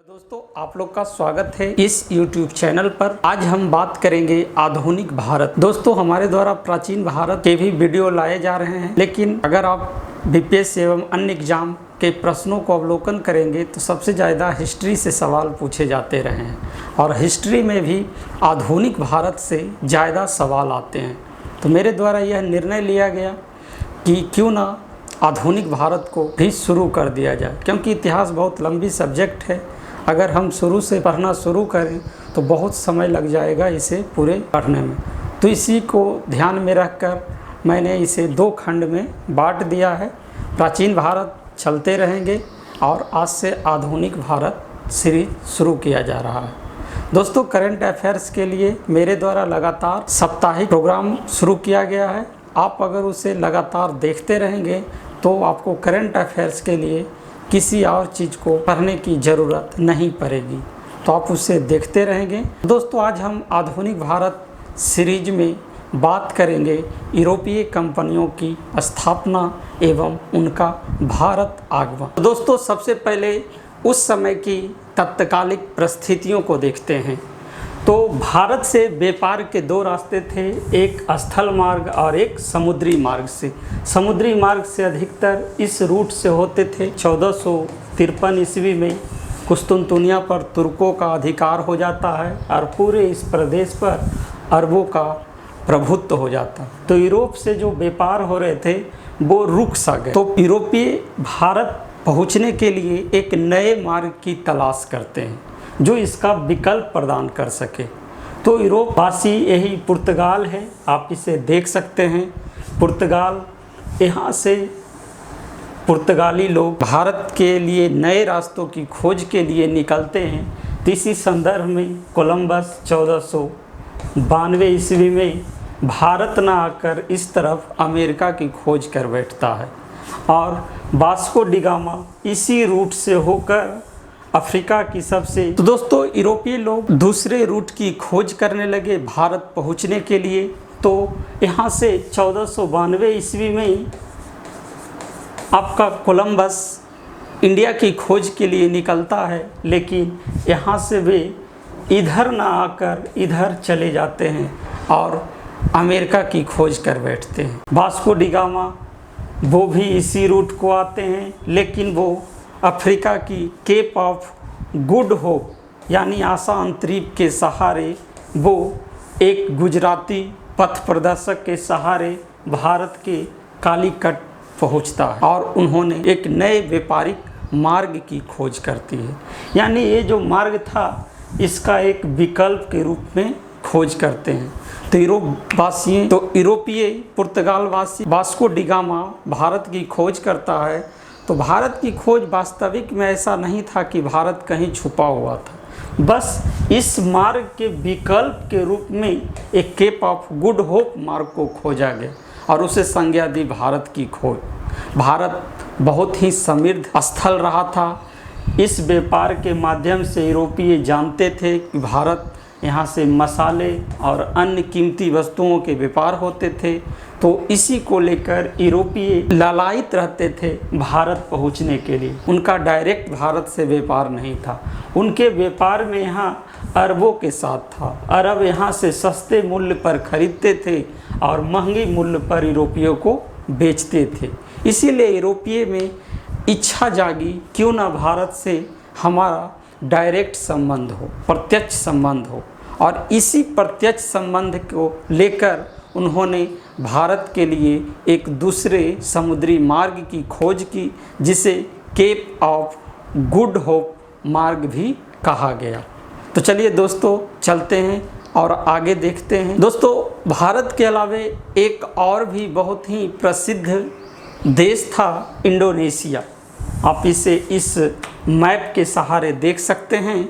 दोस्तों, आप लोग का स्वागत है इस YouTube चैनल पर। आज हम बात करेंगे आधुनिक भारत। दोस्तों, हमारे द्वारा प्राचीन भारत के भी वीडियो लाए जा रहे हैं, लेकिन अगर आप बीपीएससी एवं अन्य एग्जाम के प्रश्नों को अवलोकन करेंगे तो सबसे ज़्यादा हिस्ट्री से सवाल पूछे जाते रहे हैं और हिस्ट्री में भी आधुनिक भारत से ज़्यादा सवाल आते हैं। तो मेरे द्वारा यह निर्णय लिया गया कि क्यों ना आधुनिक भारत को भी शुरू कर दिया जाए, क्योंकि इतिहास बहुत लंबी सब्जेक्ट है। अगर हम शुरू से पढ़ना शुरू करें तो बहुत समय लग जाएगा इसे पूरे पढ़ने में। तो इसी को ध्यान में रखकर मैंने इसे 2 खंड में बांट दिया है। प्राचीन भारत चलते रहेंगे और आज से आधुनिक भारत सीरीज शुरू किया जा रहा है। दोस्तों, करंट अफेयर्स के लिए मेरे द्वारा लगातार साप्ताहिक प्रोग्राम शुरू किया गया है। आप अगर उसे लगातार देखते रहेंगे तो आपको करंट अफेयर्स के लिए किसी और चीज़ को पढ़ने की ज़रूरत नहीं पड़ेगी, तो आप उसे देखते रहेंगे। दोस्तों, आज हम आधुनिक भारत सीरीज में बात करेंगे यूरोपीय कंपनियों की स्थापना एवं उनका भारत आगमन। दोस्तों, सबसे पहले उस समय की तत्कालिक परिस्थितियों को देखते हैं। तो भारत से व्यापार के 2 रास्ते थे, एक स्थल मार्ग और एक समुद्री मार्ग से। समुद्री मार्ग से अधिकतर इस रूट से होते थे। 1453 ईस्वी में कुस्तुनतुनिया पर तुर्कों का अधिकार हो जाता है और पूरे इस प्रदेश पर अरबों का प्रभुत्व हो जाता। तो यूरोप से जो व्यापार हो रहे थे वो रुक सा गए। तो यूरोपीय भारत पहुँचने के लिए एक नए मार्ग की तलाश करते हैं जो इसका विकल्प प्रदान कर सके। तो यूरोप वासी यही पुर्तगाल है, आप इसे देख सकते हैं। पुर्तगाल, यहाँ से पुर्तगाली लोग भारत के लिए नए रास्तों की खोज के लिए निकलते हैं। तो इसी संदर्भ में कोलंबस 1492 ईस्वी में भारत न आकर इस तरफ अमेरिका की खोज कर बैठता है और वास्को डी गामा इसी रूट से होकर अफ्रीका की सबसे। तो दोस्तों, यूरोपीय लोग दूसरे रूट की खोज करने लगे भारत पहुंचने के लिए। तो यहाँ से 1492 ईस्वी में आपका कोलंबस इंडिया की खोज के लिए निकलता है, लेकिन यहाँ से वे इधर ना आकर इधर चले जाते हैं और अमेरिका की खोज कर बैठते हैं। वास्को डी गामा वो भी इसी रूट को आते हैं, लेकिन वो अफ्रीका की केप ऑफ गुड होप यानी आशा अंतरीप के सहारे, वो एक गुजराती पथ प्रदर्शक के सहारे भारत के कालीकट पहुंचता है और उन्होंने एक नए व्यापारिक मार्ग की खोज करती है। यानी ये जो मार्ग था इसका एक विकल्प के रूप में खोज करते हैं। तो यूरोपीय पुर्तगाल वासी वास्को डी गामा भारत की खोज करता है। तो भारत की खोज वास्तविक में ऐसा नहीं था कि भारत कहीं छुपा हुआ था, बस इस मार्ग के विकल्प के रूप में एक केप ऑफ गुड होप मार्ग को खोजा गया और उसे संज्ञा दी भारत की खोज। भारत बहुत ही समृद्ध स्थल रहा था। इस व्यापार के माध्यम से यूरोपीय जानते थे कि भारत यहाँ से मसाले और अन्य कीमती वस्तुओं के व्यापार होते थे। तो इसी को लेकर यूरोपीय लालायित रहते थे भारत पहुँचने के लिए। उनका डायरेक्ट भारत से व्यापार नहीं था, उनके व्यापार में यहाँ अरबों के साथ था। अरब यहाँ से सस्ते मूल्य पर खरीदते थे और महंगे मूल्य पर यूरोपियों को बेचते थे। इसीलिए यूरोपीय में इच्छा जागी क्यों ना भारत से हमारा डायरेक्ट संबंध हो, प्रत्यक्ष संबंध हो। और इसी प्रत्यक्ष संबंध को लेकर उन्होंने भारत के लिए एक दूसरे समुद्री मार्ग की खोज की, जिसे केप ऑफ गुड होप मार्ग भी कहा गया। तो चलिए दोस्तों, चलते हैं और आगे देखते हैं। दोस्तों, भारत के अलावे एक और भी बहुत ही प्रसिद्ध देश था इंडोनेशिया। आप इसे इस मैप के सहारे देख सकते हैं।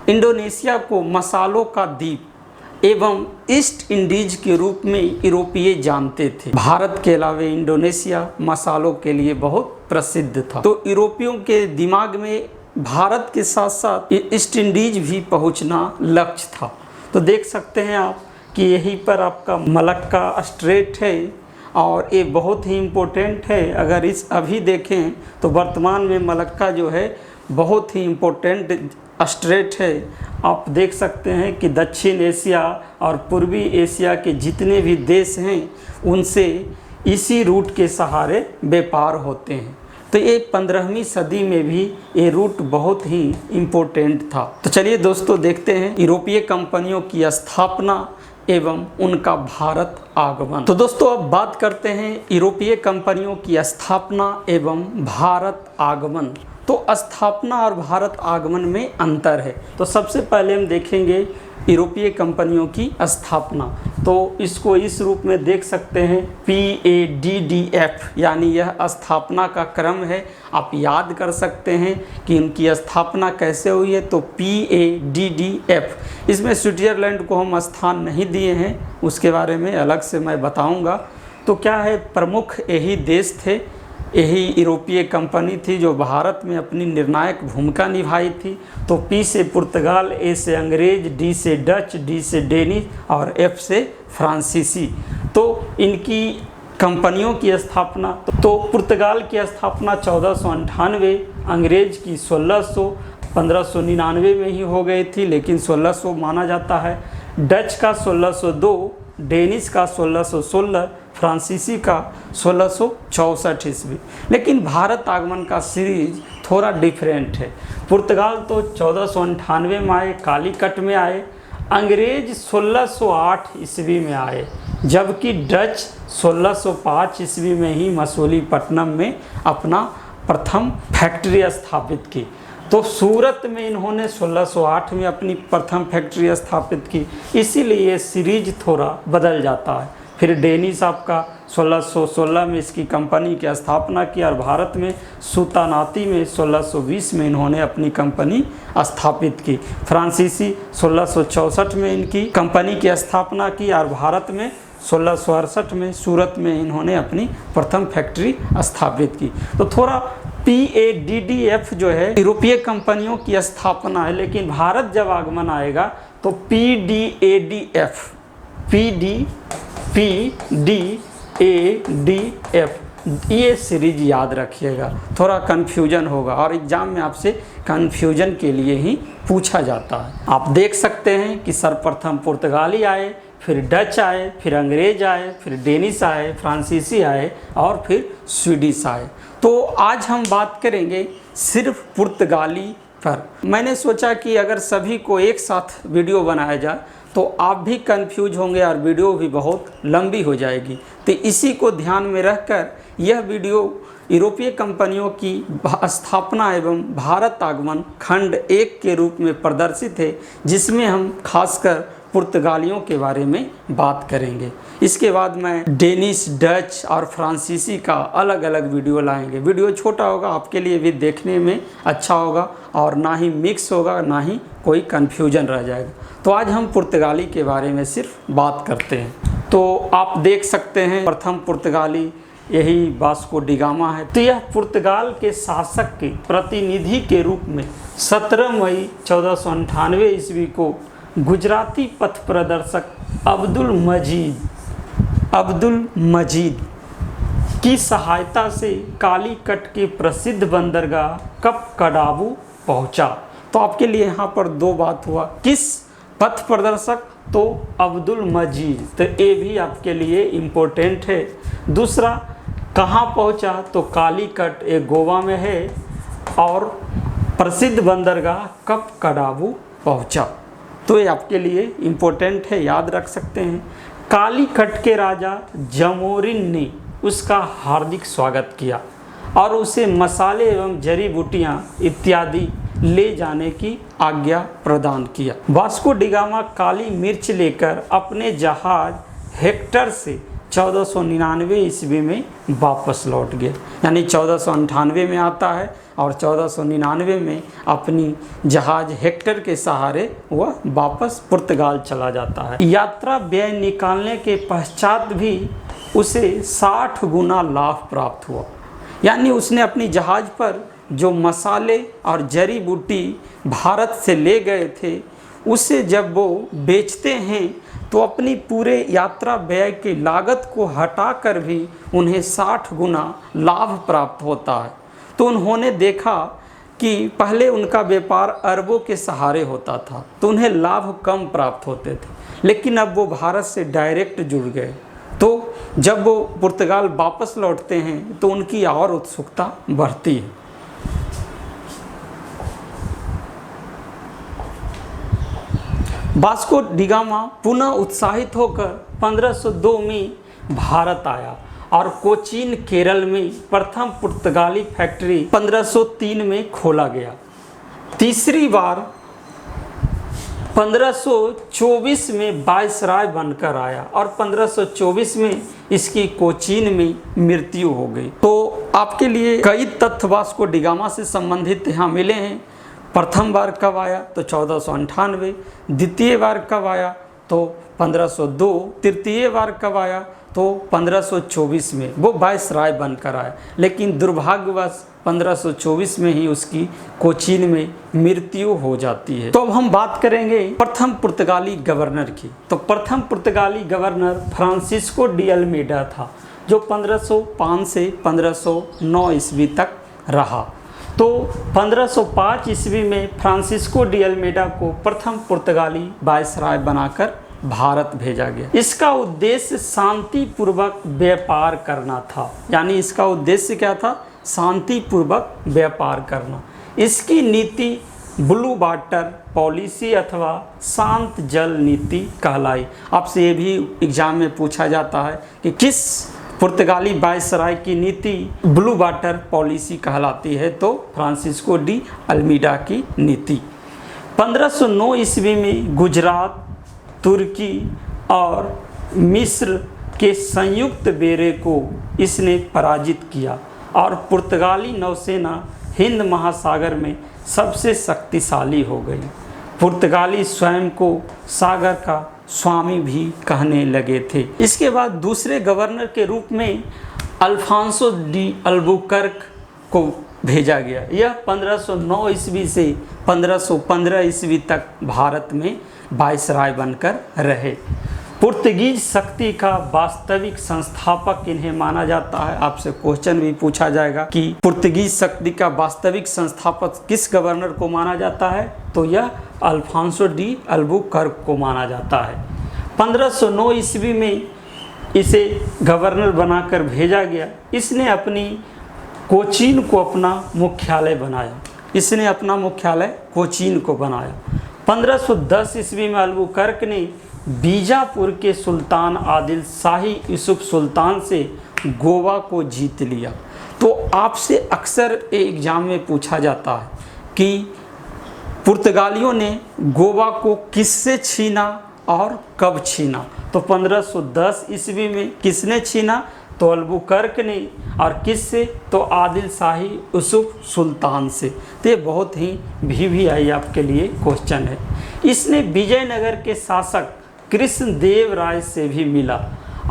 इंडोनेशिया को मसालों का द्वीप एवं ईस्ट इंडीज के रूप में यूरोपीय जानते थे। भारत के अलावा इंडोनेशिया मसालों के लिए बहुत प्रसिद्ध था। तो यूरोपियों के दिमाग में भारत के साथ साथ ईस्ट इंडीज भी पहुंचना लक्ष्य था। तो देख सकते हैं आप कि यहीं पर आपका मलक्का स्ट्रेट है और ये बहुत ही इम्पोर्टेंट है। अगर इस अभी देखें तो वर्तमान में मलक्का जो है बहुत ही इम्पोर्टेंट स्ट्रेट है। आप देख सकते हैं कि दक्षिण एशिया और पूर्वी एशिया के जितने भी देश हैं उनसे इसी रूट के सहारे व्यापार होते हैं। तो ये 15वीं सदी में भी ये रूट बहुत ही इम्पोर्टेंट था। तो चलिए दोस्तों देखते हैं यूरोपीय कंपनियों की स्थापना एवं उनका भारत आगमन। तो दोस्तों अब बात करते हैं यूरोपीय कंपनियों की स्थापना एवं भारत आगमन। तो स्थापना और भारत आगमन में अंतर है। तो सबसे पहले हम देखेंगे यूरोपीय कंपनियों की स्थापना। तो इसको इस रूप में देख सकते हैं PADDF, यानी यह स्थापना का क्रम है। आप याद कर सकते हैं कि उनकी स्थापना कैसे हुई है। तो PADDF, इसमें स्विट्ज़रलैंड को हम स्थान नहीं दिए हैं, उसके बारे में अलग से मैं बताऊंगा। तो क्या है, प्रमुख यही देश थे, यही यूरोपीय कंपनी थी जो भारत में अपनी निर्णायक भूमिका निभाई थी। तो P से पुर्तगाल, A से अंग्रेज, D से डच, D से डेनिश और F से फ्रांसीसी। तो इनकी कंपनियों की स्थापना, तो पुर्तगाल की स्थापना 1498, अंग्रेज की 1599 में ही हो गई थी, लेकिन 1600 माना जाता है। डच का 1602, डेनिश का 1616, फ्रांसीसी का 1664 ईस्वी। लेकिन भारत आगमन का सीरीज थोड़ा डिफरेंट है। पुर्तगाल तो 1498 में आए, कालीकट में आए। अंग्रेज 1608 ईस्वी में आए, जबकि डच 1605 ईस्वी में ही मसूलीपट्टनम में अपना प्रथम फैक्ट्री स्थापित की। तो सूरत में इन्होंने 1608 में अपनी प्रथम फैक्ट्री स्थापित की, इसीलिए ये सीरीज थोड़ा बदल जाता है। फिर डेनिश आपका 1616 में इसकी कंपनी की स्थापना की और भारत में सुल्तानाती में 1620 में इन्होंने अपनी कंपनी स्थापित की। फ्रांसीसी 1664 में इनकी कंपनी की स्थापना की और भारत में 1668 में सूरत में इन्होंने अपनी प्रथम फैक्ट्री स्थापित की। तो थोड़ा PADDF जो है यूरोपीय कंपनियों की स्थापना है, लेकिन भारत जब आगमन आएगा तो PDADF ये सीरीज याद रखिएगा, थोड़ा कन्फ्यूजन होगा और एग्जाम में आपसे कन्फ्यूजन के लिए ही पूछा जाता है। आप देख सकते हैं कि सर्वप्रथम पुर्तगाली आए, फिर डच आए, फिर अंग्रेज आए, फिर डेनिश आए, फ्रांसीसी आए और फिर स्वीडिश आए। तो आज हम बात करेंगे सिर्फ पुर्तगाली पर। मैंने सोचा कि अगर सभी को एक साथ वीडियो बनाया जाए तो आप भी कंफ्यूज होंगे और वीडियो भी बहुत लंबी हो जाएगी। तो इसी को ध्यान में रखकर यह वीडियो यूरोपीय कंपनियों की स्थापना एवं भारत आगमन खंड 1 के रूप में प्रदर्शित है, जिसमें हम खासकर पुर्तगालियों के बारे में बात करेंगे। इसके बाद मैं डेनिश, डच और फ्रांसीसी का अलग अलग वीडियो लाएंगे। वीडियो छोटा होगा, आपके लिए भी देखने में अच्छा होगा और ना ही मिक्स होगा, ना ही कोई कन्फ्यूजन रह जाएगा। तो आज हम पुर्तगाली के बारे में सिर्फ बात करते हैं। तो आप देख सकते हैं प्रथम पुर्तगाली यही वास्को डी गामा है। तो यह पुर्तगाल के शासक के प्रतिनिधि के रूप में 17 मई 1498 ईस्वी को गुजराती पथ प्रदर्शक अब्दुल मजीद की सहायता से कालीकट के प्रसिद्ध बंदरगाह कपकडाबू पहुंचा। तो आपके लिए यहाँ पर दो बात हुआ, किस पथ प्रदर्शक, तो अब्दुल मजीद, तो ये भी आपके लिए इम्पोर्टेंट है। दूसरा कहाँ पहुंचा, तो कालीकट एक गोवा में है और प्रसिद्ध बंदरगाह कपकडाबू पहुंचा। तो ये आपके लिए इम्पोर्टेंट है, याद रख सकते हैं। कालीकट के राजा जमोरिन ने उसका हार्दिक स्वागत किया और उसे मसाले एवं जड़ी बूटियाँ इत्यादि ले जाने की आज्ञा प्रदान किया। वास्को डी गामा काली मिर्च लेकर अपने जहाज हेक्टर से 1499 ईस्वी में वापस लौट गए, यानी 1498 में आता है और 1499 में अपनी जहाज हेक्टर के सहारे वह वापस पुर्तगाल चला जाता है। यात्रा व्यय निकालने के पश्चात भी उसे 60 गुना लाभ प्राप्त हुआ, यानी उसने अपनी जहाज पर जो मसाले और जड़ी बूटी भारत से ले गए थे उसे जब वो बेचते हैं तो अपनी पूरे यात्रा व्यय की लागत को हटाकर भी उन्हें 60 गुना लाभ प्राप्त होता है। तो उन्होंने देखा कि पहले उनका व्यापार अरबों के सहारे होता था तो उन्हें लाभ कम प्राप्त होते थे, लेकिन अब वो भारत से डायरेक्ट जुड़ गए। तो जब वो पुर्तगाल वापस लौटते हैं तो उनकी और उत्सुकता बढ़ती है। वास्को डी गामा पुनः उत्साहित होकर 1502 में भारत आया और कोचीन केरल में प्रथम पुर्तगाली फैक्ट्री 1503 में खोला गया। तीसरी बार 1524 में वायसराय बनकर आया और 1524 में इसकी कोचीन में मृत्यु हो गई। तो आपके लिए कई तथ्य वास्को डी गामा से संबंधित यहाँ मिले हैं। प्रथम बार कब आया तो 1498, द्वितीय बार कब आया तो 1502, तृतीय बार कब आया तो 1524 में वो वायसराय बनकर आया, लेकिन दुर्भाग्यवश 1524 में ही उसकी कोचीन में मृत्यु हो जाती है। तो अब हम बात करेंगे प्रथम पुर्तगाली गवर्नर की। तो प्रथम पुर्तगाली गवर्नर फ्रांसिस्को डी अल्मेडा था, जो 1505 से 1509 ईस्वी तक रहा। तो 1505 ईस्वी में फ्रांसिस्को डी अल्मेडा को प्रथम पुर्तगाली वायसराय बनाकर भारत भेजा गया। इसका उद्देश्य शांतिपूर्वक व्यापार करना था, यानी इसका उद्देश्य क्या था? शांतिपूर्वक व्यापार करना। इसकी नीति ब्लू वाटर पॉलिसी अथवा शांत जल नीति कहलाई। आपसे ये भी एग्जाम में पूछा जाता है कि किस पुर्तगाली वायसराय की नीति ब्लू वाटर पॉलिसी कहलाती है, तो फ्रांसिस्को डी अल्मीडा की नीति। 1509 ईस्वी में गुजरात, तुर्की और मिस्र के संयुक्त बेड़े को इसने पराजित किया और पुर्तगाली नौसेना हिंद महासागर में सबसे शक्तिशाली हो गई। पुर्तगाली स्वयं को सागर का स्वामी भी कहने लगे थे। इसके बाद दूसरे गवर्नर के रूप में अल्फांसो डी अल्बुकर्क को भेजा गया। यह 1509 ईस्वी से 1515 ईस्वी तक भारत में वायसराय बनकर रहे। पुर्तगीज शक्ति का वास्तविक संस्थापक इन्हें माना जाता है। आपसे क्वेश्चन भी पूछा जाएगा कि पुर्तगीज शक्ति का वास्तविक संस्थापक किस गवर्नर को माना जाता है, तो यह अल्फांसो डी अल्बुकर्क को माना जाता है। 1509 ईस्वी में इसे गवर्नर बनाकर भेजा गया। इसने अपनी कोचीन को अपना मुख्यालय बनाया। इसने अपना मुख्यालय कोचीन को बनाया। 1510 ईस्वी में अल्बुकर्क ने बीजापुर के सुल्तान आदिल शाही यूसुफ सुल्तान से गोवा को जीत लिया। तो आपसे अक्सर एग्जाम में पूछा जाता है कि पुर्तगालियों ने गोवा को किससे छीना और कब छीना। तो 1510 ईस्वी में किसने छीना, तो अल्बुकर्क ने, और किससे, तो आदिल शाही यूसुफ सुल्तान से। तो ये बहुत ही VVI आपके लिए क्वेश्चन है। इसने विजयनगर के शासक कृष्णदेव राय से भी मिला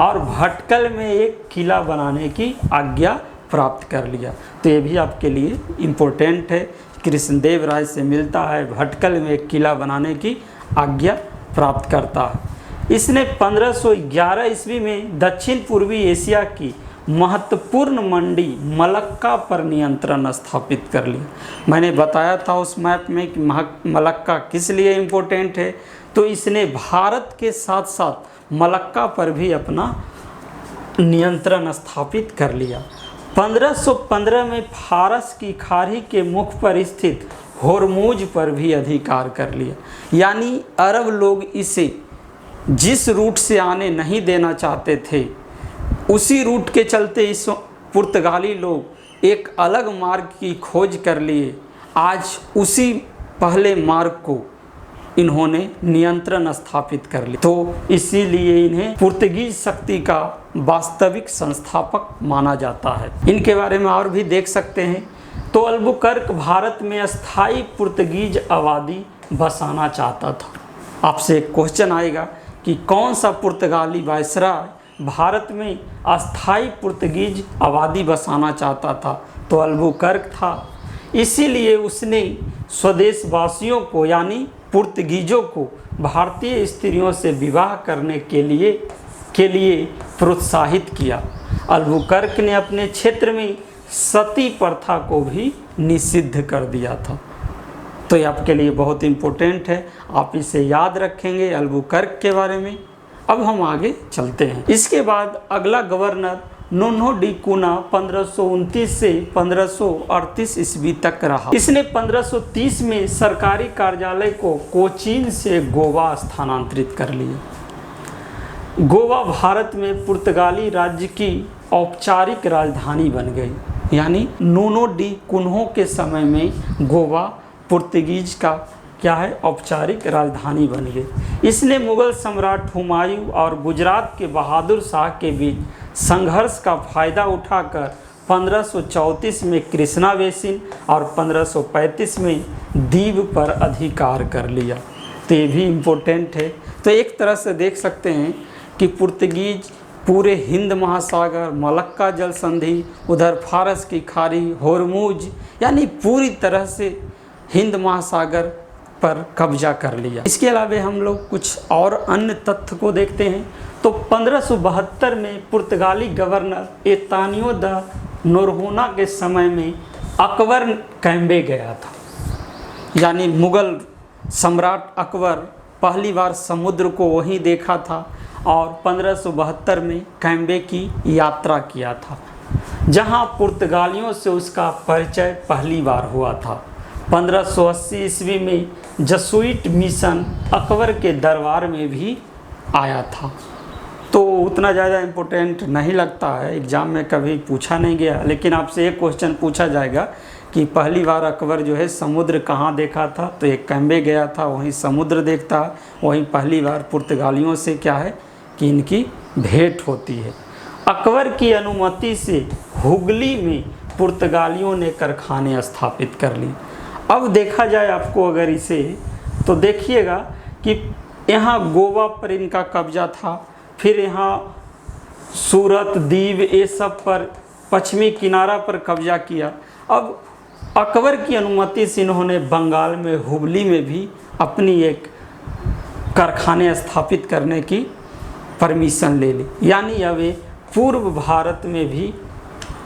और भटकल में एक किला बनाने की आज्ञा प्राप्त कर लिया। तो ये भी आपके लिए इम्पोर्टेंट है। कृष्णदेव राय से मिलता है, भटकल में एक किला बनाने की आज्ञा प्राप्त करता है। इसने 1511 ईस्वी में दक्षिण पूर्वी एशिया की महत्वपूर्ण मंडी मलक्का पर नियंत्रण स्थापित कर लिया। मैंने बताया था उस मैप में कि मलक्का किस लिए इम्पोर्टेंट है, तो इसने भारत के साथ साथ मलक्का पर भी अपना नियंत्रण स्थापित कर लिया। 1515 में फारस की खाड़ी के मुख पर स्थित होर्मुज पर भी अधिकार कर लिया। यानी अरब लोग इसे जिस रूट से आने नहीं देना चाहते थे, उसी रूट के चलते इस पुर्तगाली लोग एक अलग मार्ग की खोज कर लिए। आज उसी पहले मार्ग को इन्होंने नियंत्रण स्थापित कर लिया। तो इसीलिए इन्हें पुर्तगीज शक्ति का वास्तविक संस्थापक माना जाता है। इनके बारे में और भी देख सकते हैं। तो अल्बुकर्क भारत में अस्थायी पुर्तगीज आबादी बसाना चाहता था। आपसे क्वेश्चन आएगा कि कौन सा पुर्तगाली वायसराय भारत में अस्थायी पुर्तगीज आबादी बसाना चाहता था, तो अल्बुकर्क था। इसीलिए उसने स्वदेशवासियों को यानी पुर्तगीजों को भारतीय स्त्रियों से विवाह करने के लिए प्रोत्साहित किया। अल्बुकर्क ने अपने क्षेत्र में सती प्रथा को भी निषिद्ध कर दिया था। तो ये आपके लिए बहुत इम्पोर्टेंट है, आप इसे याद रखेंगे अल्बुकर्क के बारे में। अब हम आगे चलते हैं। इसके बाद अगला गवर्नर नोनो डी कुना 1529 से 1538 ईस्वी तक रहा। इसने 1530 में सरकारी कार्यालय को कोचीन से गोवा स्थानांतरित कर लिया। गोवा भारत में पुर्तगाली राज्य की औपचारिक राजधानी बन गई। यानी नोनो डी कुन्हो के समय में गोवा पुर्तगीज का क्या है, औपचारिक राजधानी बन गई। इसने मुगल सम्राट हुमायूं और गुजरात के बहादुर शाह के बीच संघर्ष का फायदा उठाकर 1534 में कृष्णा बेसिन और 1535 में दीव पर अधिकार कर लिया। तो ये भी इम्पोर्टेंट है। तो एक तरह से देख सकते हैं कि पुर्तगीज पूरे हिंद महासागर, मलक्का जल संधि, उधर फारस की खाड़ी, होरमुज, यानी पूरी तरह से हिंद महासागर पर कब्जा कर लिया। इसके अलावा हम लोग कुछ और अन्य तथ्य को देखते हैं। तो 1572 में पुर्तगाली गवर्नर एतानियो द नोरहोना के समय में अकबर कैम्बे गया था। यानी मुगल सम्राट अकबर पहली बार समुद्र को वहीं देखा था और 1572 में कैम्बे की यात्रा किया था, जहां पुर्तगालियों से उसका परिचय पहली बार हुआ था। 1580 ईस्वी में जसुइट मिशन अकबर के दरबार में भी आया था। तो उतना ज़्यादा इम्पोर्टेंट नहीं लगता है, एग्ज़ाम में कभी पूछा नहीं गया। लेकिन आपसे एक क्वेश्चन पूछा जाएगा कि पहली बार अकबर जो है समुद्र कहाँ देखा था, तो एक कैम्बे गया था, वहीं समुद्र देखता, वहीं पहली बार पुर्तगालियों से क्या है कि इनकी भेंट होती है। अकबर की अनुमति से हुगली में पुर्तगालियों ने कारखाने स्थापित कर ली। अब देखा जाए आपको अगर इसे, तो देखिएगा कि यहाँ गोवा पर इनका कब्जा था, फिर यहाँ सूरत, दीव, ये सब पर पश्चिमी किनारा पर कब्जा किया। अब अकबर की अनुमति से इन्होंने बंगाल में हुगली में भी अपनी एक कारखाने स्थापित करने की परमिशन ले ली। यानी अब वे पूर्व भारत में भी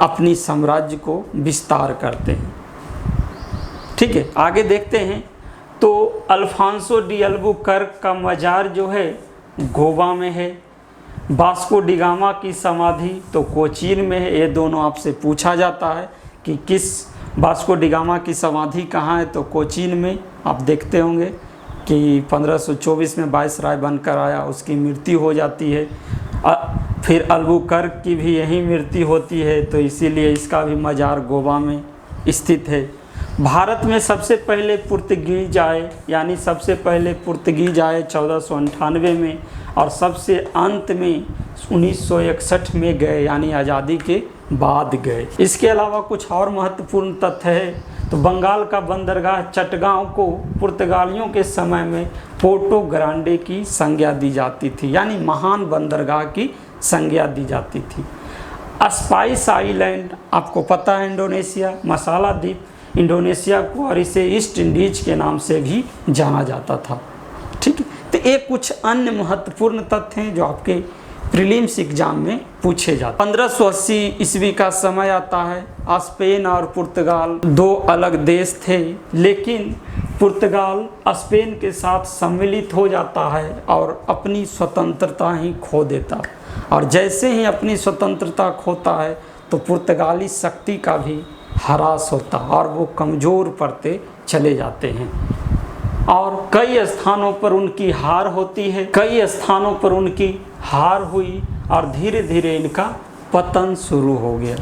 अपनी साम्राज्य को विस्तार करते हैं। ठीक है, आगे देखते हैं। तो अल्फांसो डी अल्बुकर्क का मज़ार जो है गोवा में है। वास्को डी गामा की समाधि तो कोचीन में है। ये दोनों आपसे पूछा जाता है कि किस वास्को डी गामा की समाधि कहाँ है, तो कोचीन में। आप देखते होंगे कि 1524 में वायसराय बनकर आया, उसकी मृत्यु हो जाती है। फिर अल्बुकर्क की भी यही मृत्यु होती है, तो इसीलिए इसका भी मज़ार गोवा में स्थित है। भारत में सबसे पहले पुर्तगीज आए, यानी सबसे पहले पुर्तगीज आए 1498 में, और सबसे अंत में 1961 में गए, यानी आज़ादी के बाद गए। इसके अलावा कुछ और महत्वपूर्ण तथ्य है। तो बंगाल का बंदरगाह चटगांव को पुर्तगालियों के समय में पोर्टो ग्रांडे की संज्ञा दी जाती थी, यानी महान बंदरगाह की संज्ञा दी जाती थी। स्पाइस आइलैंड आपको पता है, इंडोनेशिया, मसाला द्वीप इंडोनेशिया को, और इसे ईस्ट इंडीज के नाम से भी जाना जाता था। ठीक है, तो ये कुछ अन्य महत्वपूर्ण तथ्य हैं जो आपके प्रीलिम्स एग्जाम में पूछे जाते हैं। 1580 ईस्वी का समय आता है। स्पेन और पुर्तगाल दो अलग देश थे, लेकिन पुर्तगाल स्पेन के साथ सम्मिलित हो जाता है और अपनी स्वतंत्रता ही खो देता। और जैसे ही अपनी स्वतंत्रता खोता है तो पुर्तगाली शक्ति का भी ह्रास होता और वो कमज़ोर पड़ते चले जाते हैं, और कई स्थानों पर उनकी हार होती है। कई स्थानों पर उनकी हार हुई और धीरे धीरे इनका पतन शुरू हो गया।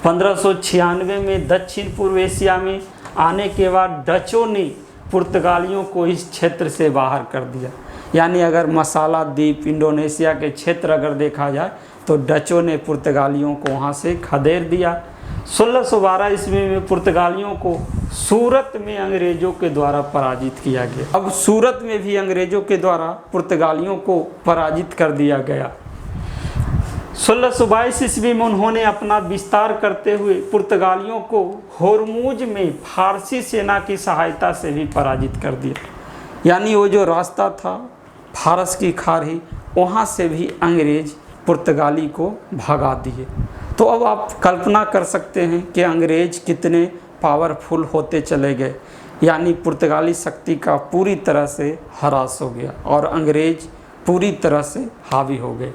1596 में दक्षिण पूर्व एशिया में आने के बाद डचों ने पुर्तगालियों को इस क्षेत्र से बाहर कर दिया। यानी अगर मसाला द्वीप इंडोनेशिया के क्षेत्र अगर देखा जाए तो डचों ने पुर्तगालियों को वहाँ से खदेड़ दिया। 1612 ईस्वी में पुर्तगालियों को सूरत में अंग्रेज़ों के द्वारा पराजित किया गया। अब सूरत में भी अंग्रेज़ों के द्वारा पुर्तगालियों को पराजित कर दिया गया। 1622 ईस्वी में उन्होंने अपना विस्तार करते हुए पुर्तगालियों को होरमुज में फारसी सेना की सहायता से भी पराजित कर दिया। यानी वो जो रास्ता था फारस की खाड़ी, वहाँ से भी अंग्रेज़ पुर्तगाली को भगा दिए। तो अब आप कल्पना कर सकते हैं कि अंग्रेज़ कितने पावरफुल होते चले गए, यानी पुर्तगाली शक्ति का पूरी तरह से ह्रास हो गया और अंग्रेज पूरी तरह से हावी हो गए।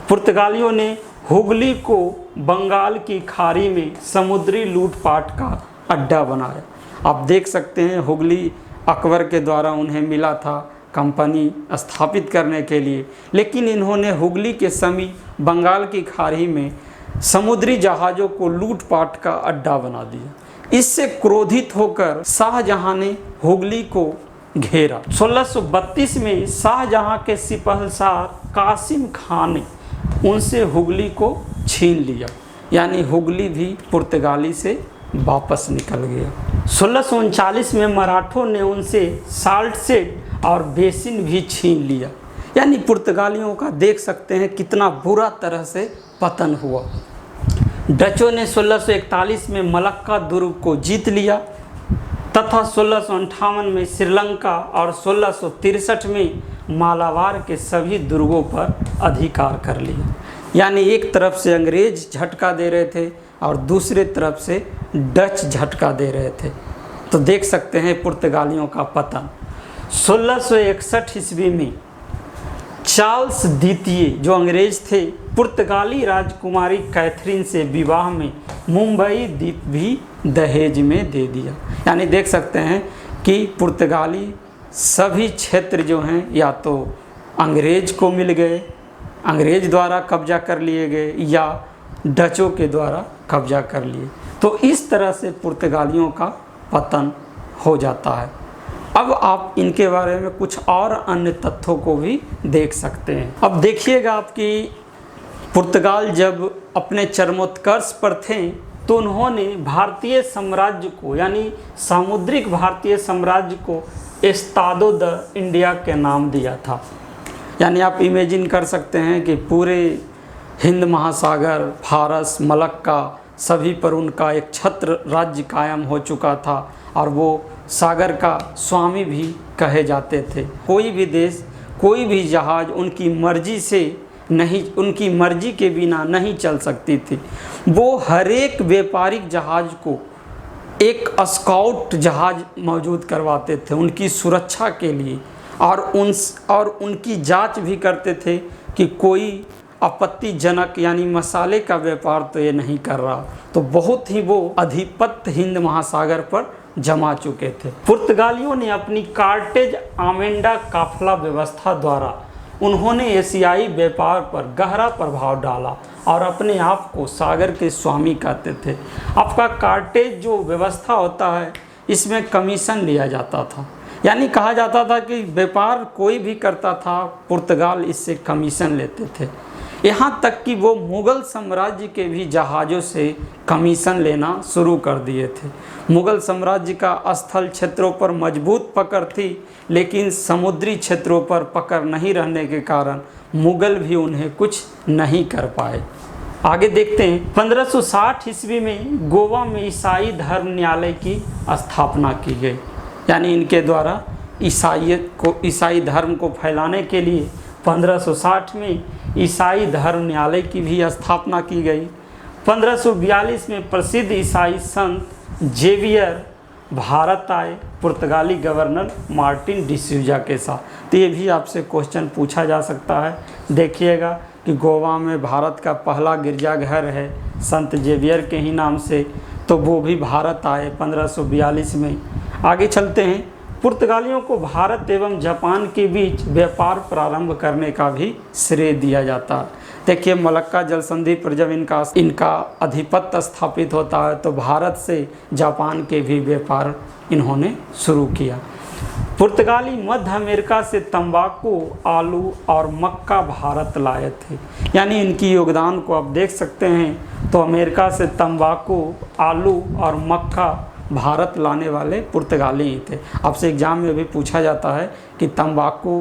पुर्तगालियों ने हुगली को बंगाल की खाड़ी में समुद्री लूटपाट का अड्डा बनाया। आप देख सकते हैं हुगली अकबर के द्वारा उन्हें मिला था कंपनी स्थापित करने के लिए, लेकिन इन्होंने हुगली के समीप बंगाल की खाड़ी में समुद्री जहाज़ों को लूटपाट का अड्डा बना दिया। इससे क्रोधित होकर शाहजहां ने हुगली को घेरा। 1632 में शाहजहां के सिपहसार कासिम खान ने उनसे हुगली को छीन लिया, यानी हुगली भी पुर्तगाली से वापस निकल गया। 1639 में मराठों ने उनसे साल्ट सेट और बेसिन भी छीन लिया, यानी पुर्तगालियों का देख सकते हैं कितना बुरा तरह से पतन हुआ। डचों ने 1641 में मलक्का दुर्ग को जीत लिया तथा 1658 में श्रीलंका और 1663 में मालाबार के सभी दुर्गों पर अधिकार कर लिया। यानी एक तरफ से अंग्रेज झटका दे रहे थे और दूसरे तरफ से डच झटका दे रहे थे। तो देख सकते हैं पुर्तगालियों का पतन। 1661 ईस्वी में चार्ल्स द्वितीय जो अंग्रेज थे, पुर्तगाली राजकुमारी कैथरीन से विवाह में मुंबई द्वीप भी दहेज में दे दिया। यानी देख सकते हैं कि पुर्तगाली सभी क्षेत्र जो हैं या तो अंग्रेज को मिल गए, अंग्रेज द्वारा कब्जा कर लिए गए, या डचों के द्वारा कब्जा कर लिए। तो इस तरह से पुर्तगालियों का पतन हो जाता है। अब आप इनके बारे में कुछ और अन्य तथ्यों को भी देख सकते हैं। अब देखिएगा आपकी पुर्तगाल जब अपने चरमोत्कर्ष पर थे तो उन्होंने भारतीय साम्राज्य को, यानी सामुद्रिक भारतीय साम्राज्य को एस्तादो द इंडिया के नाम दिया था। यानी आप इमेजिन कर सकते हैं कि पूरे हिंद महासागर, फारस, मलक्का सभी पर उनका एक छत्र राज्य कायम हो चुका था और वो सागर का स्वामी भी कहे जाते थे। कोई भी देश, कोई भी जहाज़ उनकी मर्जी से नहीं, उनकी मर्जी के बिना नहीं चल सकती थी। वो हर एक व्यापारिक जहाज़ को एक स्काउट जहाज़ मौजूद करवाते थे उनकी सुरक्षा के लिए, और उनकी जांच भी करते थे कि कोई आपत्तिजनक यानी मसाले का व्यापार तो ये नहीं कर रहा। तो बहुत ही वो आधिपत्य हिंद महासागर पर जमा चुके थे। पुर्तगालियों ने अपनी कार्टेज आमेंडा काफला व्यवस्था द्वारा उन्होंने एशियाई व्यापार पर गहरा प्रभाव डाला और अपने आप को सागर के स्वामी कहते थे। आपका कार्टेज जो व्यवस्था होता है इसमें कमीशन लिया जाता था, यानी कहा जाता था कि व्यापार कोई भी करता था पुर्तगाल इससे कमीशन लेते थे। यहाँ तक कि वो मुग़ल साम्राज्य के भी जहाज़ों से कमीशन लेना शुरू कर दिए थे। मुग़ल साम्राज्य का स्थल क्षेत्रों पर मजबूत पकड़ थी, लेकिन समुद्री क्षेत्रों पर पकड़ नहीं रहने के कारण मुग़ल भी उन्हें कुछ नहीं कर पाए। आगे देखते हैं। 1560 ईस्वी में गोवा में ईसाई धर्म न्यायालय की स्थापना की गई, यानी इनके द्वारा ईसाई धर्म को फैलाने के लिए 1560 में ईसाई धर्म न्यायालय की भी स्थापना की गई। 1542 में प्रसिद्ध ईसाई संत जेवियर भारत आए पुर्तगाली गवर्नर मार्टिन डिसूजा के साथ। तो ये भी आपसे क्वेश्चन पूछा जा सकता है। देखिएगा कि गोवा में भारत का पहला गिरजाघर है संत जेवियर के ही नाम से, तो वो भी भारत आए 1542 में। आगे चलते हैं। पुर्तगालियों को भारत एवं जापान के बीच व्यापार प्रारंभ करने का भी श्रेय दिया जाता है। देखिए मलक्का जल संधि पर जब इनका आधिपत्य स्थापित होता है तो भारत से जापान के भी व्यापार इन्होंने शुरू किया। पुर्तगाली मध्य अमेरिका से तंबाकू, आलू और मक्का भारत लाए थे, यानी इनकी योगदान को आप देख सकते हैं। तो अमेरिका से तंबाकू, आलू और मक्का भारत लाने वाले पुर्तगाली ही थे। आपसे एग्जाम में भी पूछा जाता है कि तंबाकू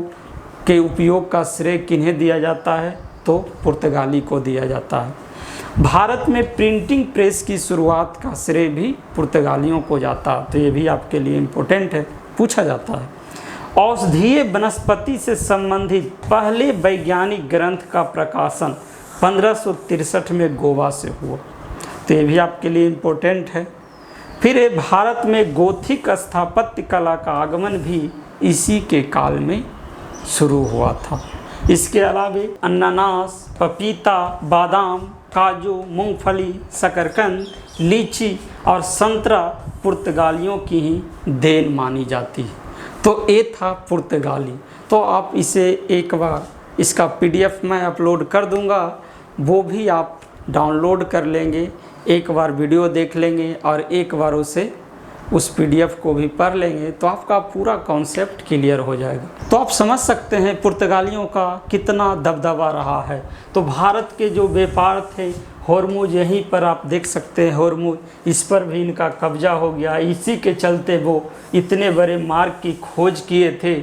के उपयोग का श्रेय किन्हें दिया जाता है, तो पुर्तगाली को दिया जाता है। भारत में प्रिंटिंग प्रेस की शुरुआत का श्रेय भी पुर्तगालियों को जाता है, तो ये भी आपके लिए इम्पोर्टेंट है, पूछा जाता है। औषधीय वनस्पति से संबंधित पहले वैज्ञानिक ग्रंथ का प्रकाशन 1563 में गोवा से हुआ, तो ये भी आपके लिए इम्पोर्टेंट है। फिर ये भारत में गोथिक स्थापत्य कला का आगमन भी इसी के काल में शुरू हुआ था। इसके अलावा अनानास, पपीता, बादाम, काजू, मूंगफली, शकरकंद, लीची और संतरा पुर्तगालियों की ही देन मानी जाती है। तो ये था पुर्तगाली। तो आप इसे एक बार, इसका PDF मैं अपलोड कर दूंगा, वो भी आप डाउनलोड कर लेंगे, एक बार वीडियो देख लेंगे और एक बार उस PDF को भी पढ़ लेंगे तो आपका पूरा कॉन्सेप्ट क्लियर हो जाएगा। तो आप समझ सकते हैं पुर्तगालियों का कितना दबदबा रहा है। तो भारत के जो व्यापार थे, हॉर्मुज, यहीं पर आप देख सकते हैं हॉर्मुज, इस पर भी इनका कब्जा हो गया। इसी के चलते वो इतने बड़े मार्ग की खोज किए थे,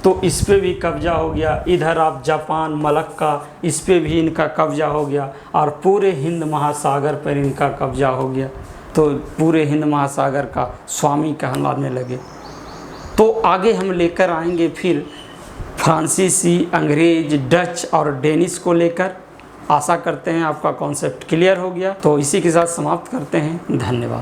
तो इस पे भी कब्जा हो गया। इधर आप जापान, मलक्का, इस पे भी इनका कब्जा हो गया और पूरे हिंद महासागर पर इनका कब्जा हो गया। तो पूरे हिंद महासागर का स्वामी कहलाने लगे। तो आगे हम लेकर आएंगे फिर फ्रांसीसी, अंग्रेज, डच और डेनिश को लेकर। आशा करते हैं आपका कॉन्सेप्ट क्लियर हो गया। तो इसी के साथ समाप्त करते हैं। धन्यवाद।